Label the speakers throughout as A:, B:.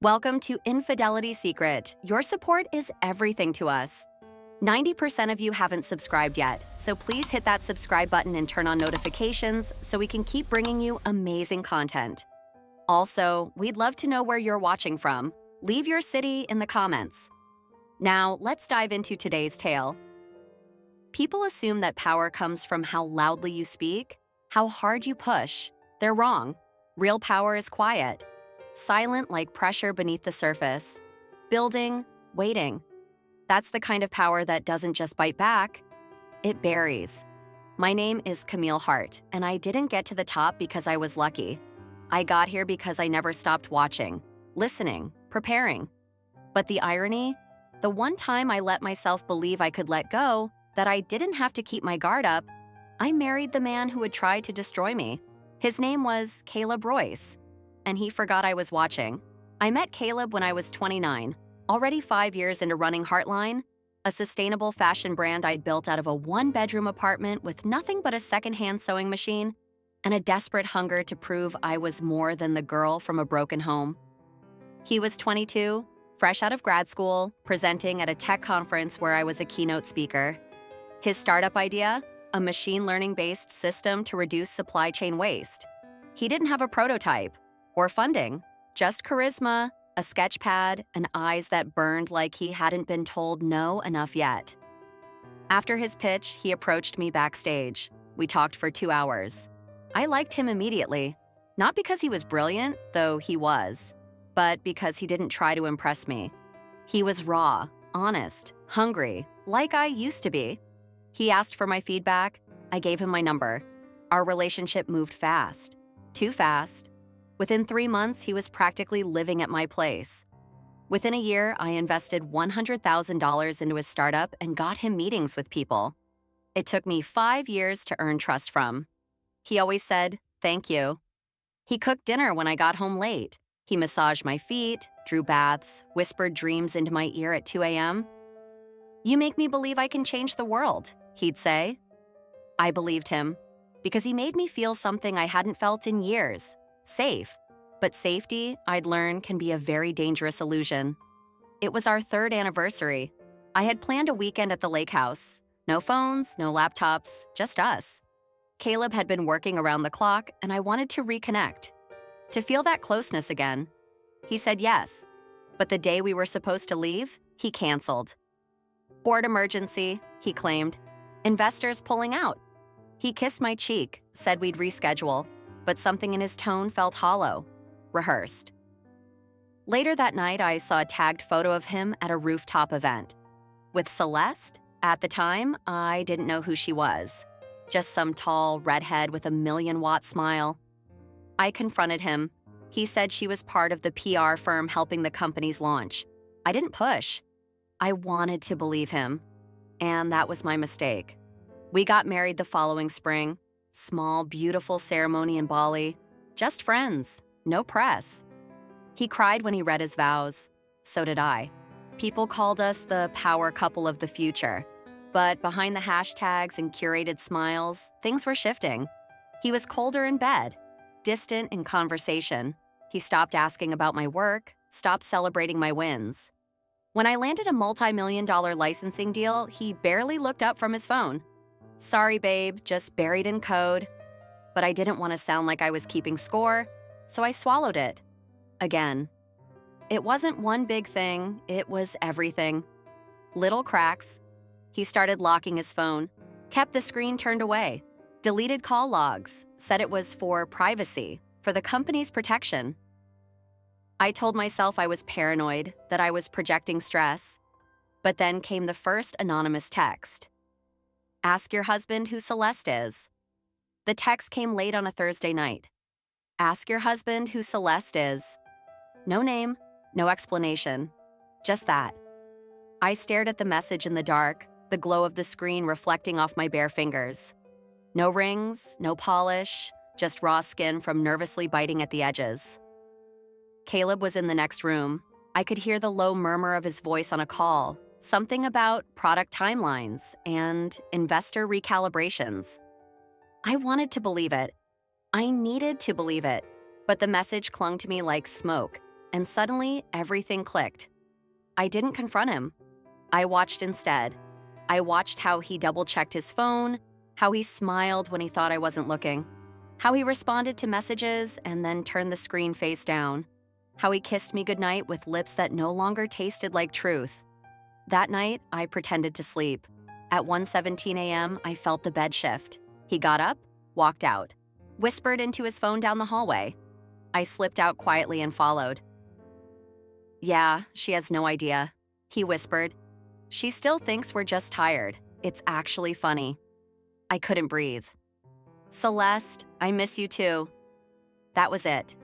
A: Welcome to Infidelity Secret. Your support is everything to us. 90% of you haven't subscribed yet, so please hit that subscribe button and turn on notifications so we can keep bringing you amazing content. Also, we'd love to know where you're watching from. Leave your city in the comments. Now, let's dive into today's tale. People assume that power comes from how loudly you speak, how hard you push. They're wrong. Real power is quiet, silent like pressure beneath the surface, building, waiting. That's the kind of power that doesn't just bite back, it buries. My name is Camille Hart, and I didn't get to the top because I was lucky. I got here because I never stopped watching, listening, preparing. But the irony? The one time I let myself believe I could let go, that I didn't have to keep my guard up, I married the man who would try to destroy me. His name was Caleb Royce, and he forgot I was watching. I met Caleb when I was 29, already 5 years into running Heartline, a sustainable fashion brand I'd built out of a one-bedroom apartment with nothing but a secondhand sewing machine and a desperate hunger to prove I was more than the girl from a broken home. He was 22, fresh out of grad school, presenting at a tech conference where I was a keynote speaker. His startup idea? A machine learning-based system to reduce supply chain waste. He didn't have a prototype or funding, just charisma, a sketch pad, and eyes that burned like he hadn't been told no enough yet. After his pitch, he approached me backstage. We talked for 2 hours. I liked him immediately, not because he was brilliant, though he was, but because he didn't try to impress me. He was raw, honest, hungry, like I used to be. He asked for my feedback. I gave him my number. Our relationship moved fast. Too fast. Within 3 months, he was practically living at my place. Within a year, I invested $100,000 into his startup and got him meetings with people. It took me 5 years to earn trust from. He always said, "Thank you." He cooked dinner when I got home late. He massaged my feet, drew baths, whispered dreams into my ear at 2 a.m. "You make me believe I can change the world," he'd say. I believed him because he made me feel something I hadn't felt in years. Safe. But safety, I'd learned, can be a very dangerous illusion. It was our 3rd anniversary. I had planned a weekend at the lake house. No phones, no laptops, just us. Caleb had been working around the clock, and I wanted to reconnect. To feel that closeness again. He said yes. But the day we were supposed to leave, he canceled. Board emergency, he claimed. Investors pulling out. He kissed my cheek, said we'd reschedule, but something in his tone felt hollow, rehearsed. Later that night, I saw a tagged photo of him at a rooftop event. With Celeste? At the time, I didn't know who she was. Just some tall redhead with a million-watt smile. I confronted him. He said she was part of the PR firm helping the company's launch. I didn't push. I wanted to believe him. And that was my mistake. We got married the following spring. Small, beautiful ceremony in Bali. Just friends, no press. He cried when he read his vows. So did I. People called us the power couple of the future. But behind the hashtags and curated smiles, things were shifting. He was colder in bed, distant in conversation. He stopped asking about my work, stopped celebrating my wins. When I landed a multi-million-dollar licensing deal, he barely looked up from his phone. "Sorry, babe, just buried in code." But I didn't want to sound like I was keeping score, so I swallowed it. Again. It wasn't one big thing, it was everything. Little cracks. He started locking his phone, kept the screen turned away, deleted call logs, said it was for privacy, for the company's protection. I told myself I was paranoid, that I was projecting stress. But then came the first anonymous text. "Ask your husband who Celeste is." The text came late on a Thursday night. "Ask your husband who Celeste is." No name, no explanation. Just that. I stared at the message in the dark, the glow of the screen reflecting off my bare fingers. No rings, no polish, just raw skin from nervously biting at the edges. Caleb was in the next room. I could hear the low murmur of his voice on a call, something about product timelines and investor recalibrations. I wanted to believe it. I needed to believe it, but the message clung to me like smoke, and suddenly everything clicked. I didn't confront him. I watched instead. I watched how he double-checked his phone, how he smiled when he thought I wasn't looking, how he responded to messages and then turned the screen face down, how he kissed me goodnight with lips that no longer tasted like truth. That night, I pretended to sleep. At 1:17 a.m., I felt the bed shift. He got up, walked out, whispered into his phone down the hallway. I slipped out quietly and followed. "Yeah, she has no idea," he whispered. "She still thinks we're just tired. It's actually funny." I couldn't breathe. "Celeste, I miss you too." That was it.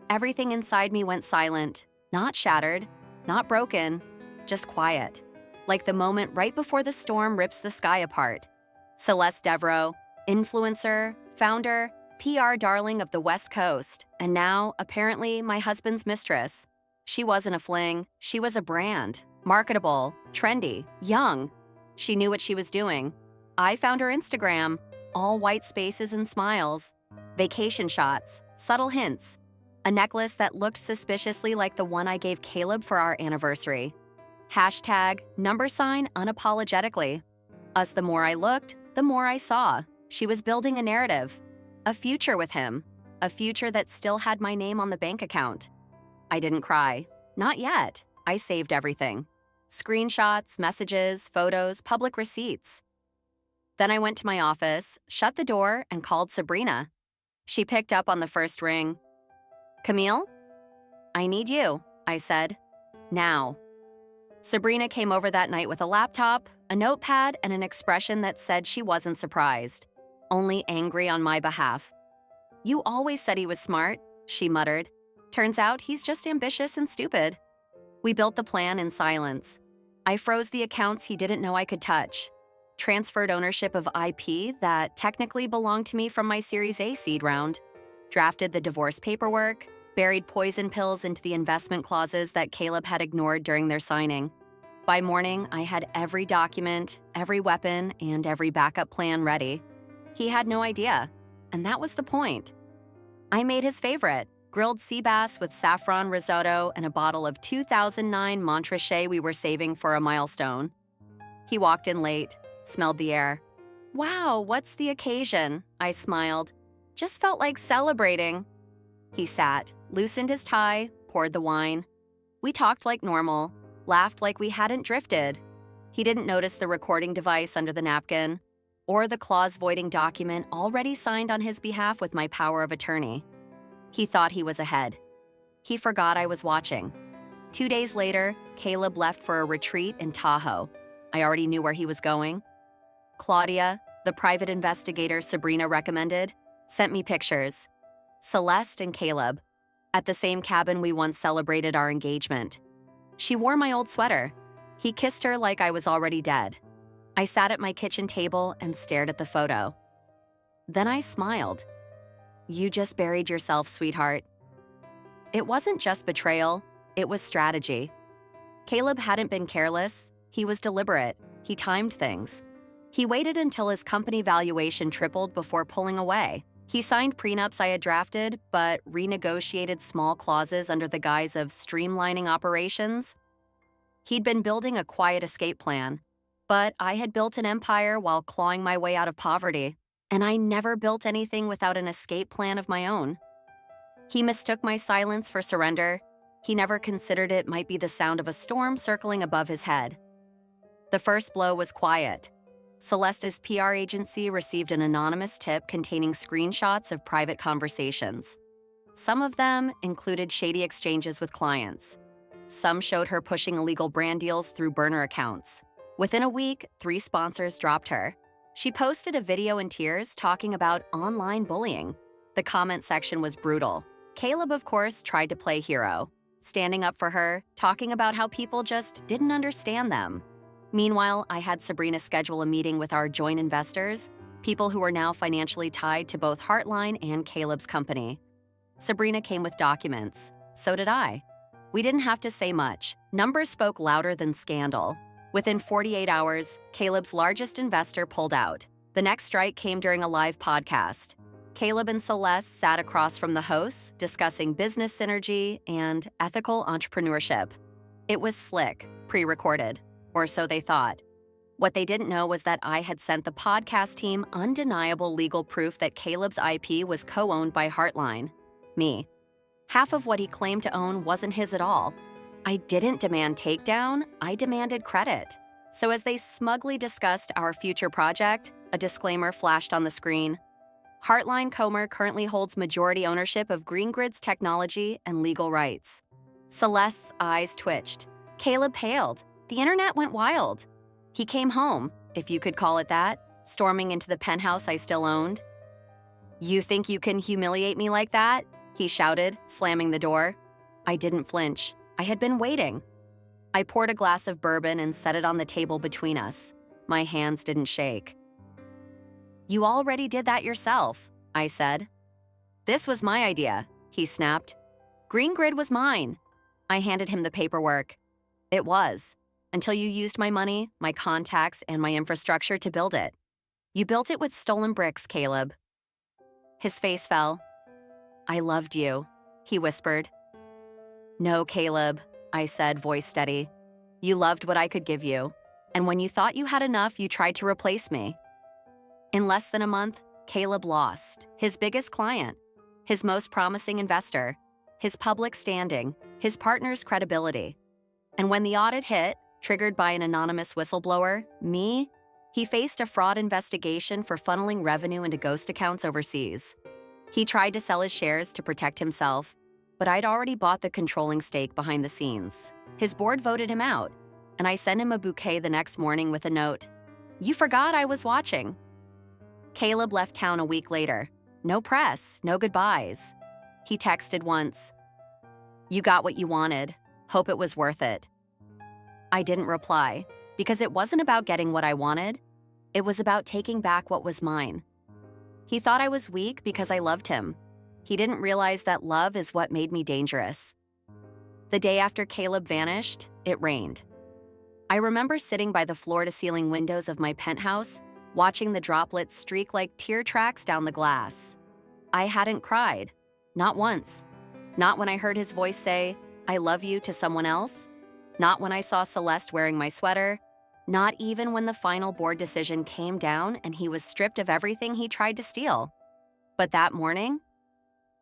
A: Everything inside me went silent, not shattered, not broken, just quiet. Like the moment right before the storm rips the sky apart. Celeste Devereaux, influencer, founder, PR darling of the West Coast, and now, apparently, my husband's mistress. She wasn't a fling, she was a brand. Marketable, trendy, young. She knew what she was doing. I found her Instagram, all white spaces and smiles. Vacation shots, subtle hints. A necklace that looked suspiciously like the one I gave Caleb for our anniversary. Hashtag, #, unapologetically. As the more I looked, the more I saw. She was building a narrative. A future with him. A future that still had my name on the bank account. I didn't cry. Not yet. I saved everything. Screenshots, messages, photos, public receipts. Then I went to my office, shut the door, and called Sabrina. She picked up on the first ring. "Camille?" "I need you," I said. "Now." Sabrina came over that night with a laptop, a notepad, and an expression that said she wasn't surprised, only angry on my behalf. "You always said he was smart," she muttered. "Turns out he's just ambitious and stupid." We built the plan in silence. I froze the accounts he didn't know I could touch, transferred ownership of IP that technically belonged to me from my Series A seed round, drafted the divorce paperwork, buried poison pills into the investment clauses that Caleb had ignored during their signing. By morning, I had every document, every weapon, and every backup plan ready. He had no idea, and that was the point. I made his favorite, grilled sea bass with saffron risotto and a bottle of 2009 Montrachet we were saving for a milestone. He walked in late, smelled the air. "Wow, what's the occasion?" I smiled. "Just felt like celebrating." He sat, loosened his tie, poured the wine. We talked like normal, laughed like we hadn't drifted. He didn't notice the recording device under the napkin, or the clause-voiding document already signed on his behalf with my power of attorney. He thought he was ahead. He forgot I was watching. 2 days later, Caleb left for a retreat in Tahoe. I already knew where he was going. Claudia, the private investigator Sabrina recommended, sent me pictures. Celeste and Caleb, at the same cabin we once celebrated our engagement. She wore my old sweater. He kissed her like I was already dead. I sat at my kitchen table and stared at the photo. Then I smiled. "You just buried yourself, sweetheart." It wasn't just betrayal, it was strategy. Caleb hadn't been careless, he was deliberate, he timed things. He waited until his company valuation tripled before pulling away. He signed prenups I had drafted, but renegotiated small clauses under the guise of streamlining operations. He'd been building a quiet escape plan, but I had built an empire while clawing my way out of poverty, and I never built anything without an escape plan of my own. He mistook my silence for surrender. He never considered it might be the sound of a storm circling above his head. The first blow was quiet. Celeste's PR agency received an anonymous tip containing screenshots of private conversations. Some of them included shady exchanges with clients. Some showed her pushing illegal brand deals through burner accounts. Within a week, 3 sponsors dropped her. She posted a video in tears talking about online bullying. The comment section was brutal. Caleb, of course, tried to play hero, standing up for her, talking about how people just didn't understand them. Meanwhile, I had Sabrina schedule a meeting with our joint investors, people who were now financially tied to both Heartline and Caleb's company. Sabrina came with documents. So did I. We didn't have to say much. Numbers spoke louder than scandal. Within 48 hours, Caleb's largest investor pulled out. The next strike came during a live podcast. Caleb and Celeste sat across from the hosts, discussing business synergy and ethical entrepreneurship. It was slick, pre-recorded, or so they thought. What they didn't know was that I had sent the podcast team undeniable legal proof that Caleb's IP was co-owned by Heartline, me. Half of what he claimed to own wasn't his at all. I didn't demand takedown, I demanded credit. So as they smugly discussed our future project, a disclaimer flashed on the screen. Heartline Comer currently holds majority ownership of Green Grid's technology and legal rights. Celeste's eyes twitched. Caleb paled. The internet went wild. He came home, if you could call it that, storming into the penthouse I still owned. "You think you can humiliate me like that?" he shouted, slamming the door. I didn't flinch. I had been waiting. I poured a glass of bourbon and set it on the table between us. My hands didn't shake. "You already did that yourself," I said. "This was my idea," he snapped. "Green Grid was mine." I handed him the paperwork. "It was, until you used my money, my contacts, and my infrastructure to build it. You built it with stolen bricks, Caleb." His face fell. "I loved you," he whispered. "No, Caleb," I said, voice steady. "You loved what I could give you, and when you thought you had enough, you tried to replace me." In less than a month, Caleb lost his biggest client, his most promising investor, his public standing, his partner's credibility. And when the audit hit, triggered by an anonymous whistleblower, me, he faced a fraud investigation for funneling revenue into ghost accounts overseas. He tried to sell his shares to protect himself, but I'd already bought the controlling stake behind the scenes. His board voted him out, and I sent him a bouquet the next morning with a note. "You forgot I was watching." Caleb left town a week later. No press, no goodbyes. He texted once, "You got what you wanted. Hope it was worth it." I didn't reply, because it wasn't about getting what I wanted. It was about taking back what was mine. He thought I was weak because I loved him. He didn't realize that love is what made me dangerous. The day after Caleb vanished, it rained. I remember sitting by the floor-to-ceiling windows of my penthouse, watching the droplets streak like tear tracks down the glass. I hadn't cried. Not once. Not when I heard his voice say, "I love you," to someone else. Not when I saw Celeste wearing my sweater. Not even when the final board decision came down and he was stripped of everything he tried to steal. But that morning,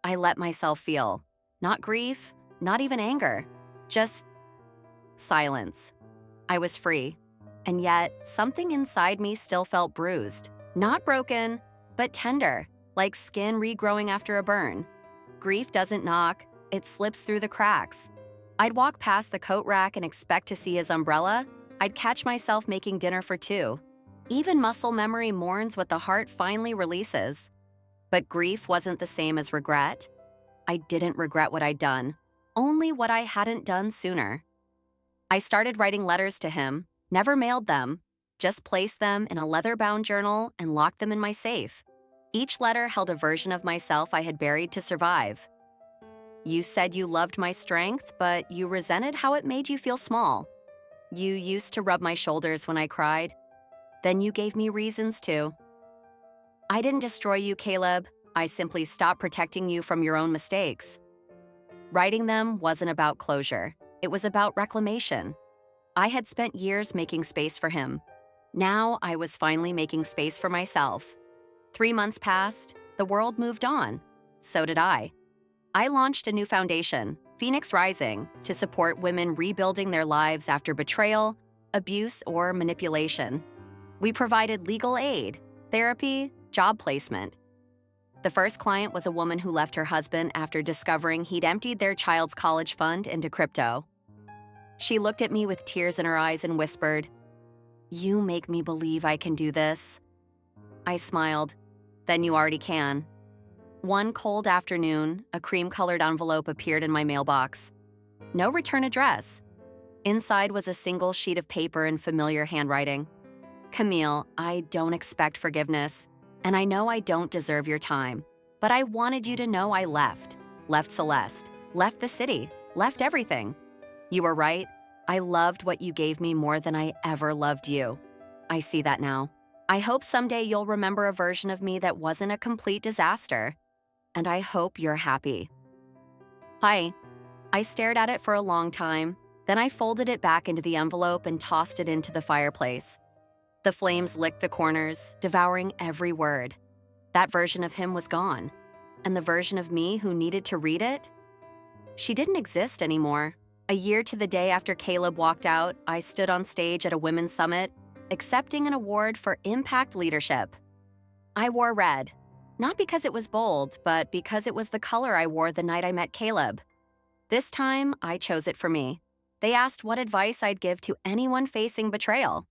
A: I let myself feel. Not grief, not even anger. Just silence. I was free. And yet, something inside me still felt bruised. Not broken, but tender, like skin regrowing after a burn. Grief doesn't knock, it slips through the cracks. I'd walk past the coat rack and expect to see his umbrella. I'd catch myself making dinner for two. Even muscle memory mourns what the heart finally releases. But grief wasn't the same as regret. I didn't regret what I'd done, only what I hadn't done sooner. I started writing letters to him, never mailed them, just placed them in a leather-bound journal and locked them in my safe. Each letter held a version of myself I had buried to survive. "You said you loved my strength, but you resented how it made you feel small. You used to rub my shoulders when I cried. Then you gave me reasons to. I didn't destroy you, Caleb. I simply stopped protecting you from your own mistakes." Writing them wasn't about closure. It was about reclamation. I had spent years making space for him. Now I was finally making space for myself. 3 months passed, the world moved on. So did I. I launched a new foundation, Phoenix Rising, to support women rebuilding their lives after betrayal, abuse, or manipulation. We provided legal aid, therapy, job placement. The first client was a woman who left her husband after discovering he'd emptied their child's college fund into crypto. She looked at me with tears in her eyes and whispered, "You make me believe I can do this." I smiled. "Then you already can." One cold afternoon, a cream-colored envelope appeared in my mailbox. No return address. Inside was a single sheet of paper in familiar handwriting. "Camille, I don't expect forgiveness, and I know I don't deserve your time, but I wanted you to know I left. Left Celeste, left the city, left everything. You were right. I loved what you gave me more than I ever loved you. I see that now. I hope someday you'll remember a version of me that wasn't a complete disaster. And I hope you're happy. Hi. I stared at it for a long time. Then I folded it back into the envelope and tossed it into the fireplace. The flames licked the corners, devouring every word. That version of him was gone. And the version of me who needed to read it? She didn't exist anymore. A year to the day after Caleb walked out, I stood on stage at a women's summit, accepting an award for impact leadership. I wore red, not because it was bold, but because it was the color I wore the night I met Caleb. This time, I chose it for me. They asked what advice I'd give to anyone facing betrayal.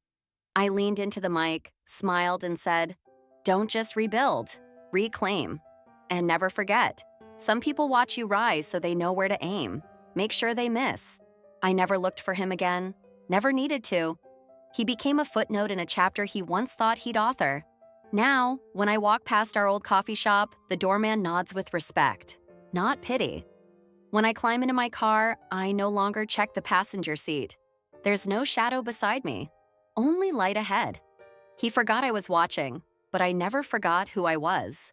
A: I leaned into the mic, smiled, and said, "Don't just rebuild, reclaim. And never forget, some people watch you rise so they know where to aim. Make sure they miss." I never looked for him again, never needed to. He became a footnote in a chapter he once thought he'd author. Now, when I walk past our old coffee shop, the doorman nods with respect, not pity. When I climb into my car, I no longer check the passenger seat. There's no shadow beside me, only light ahead. He forgot I was watching, but I never forgot who I was.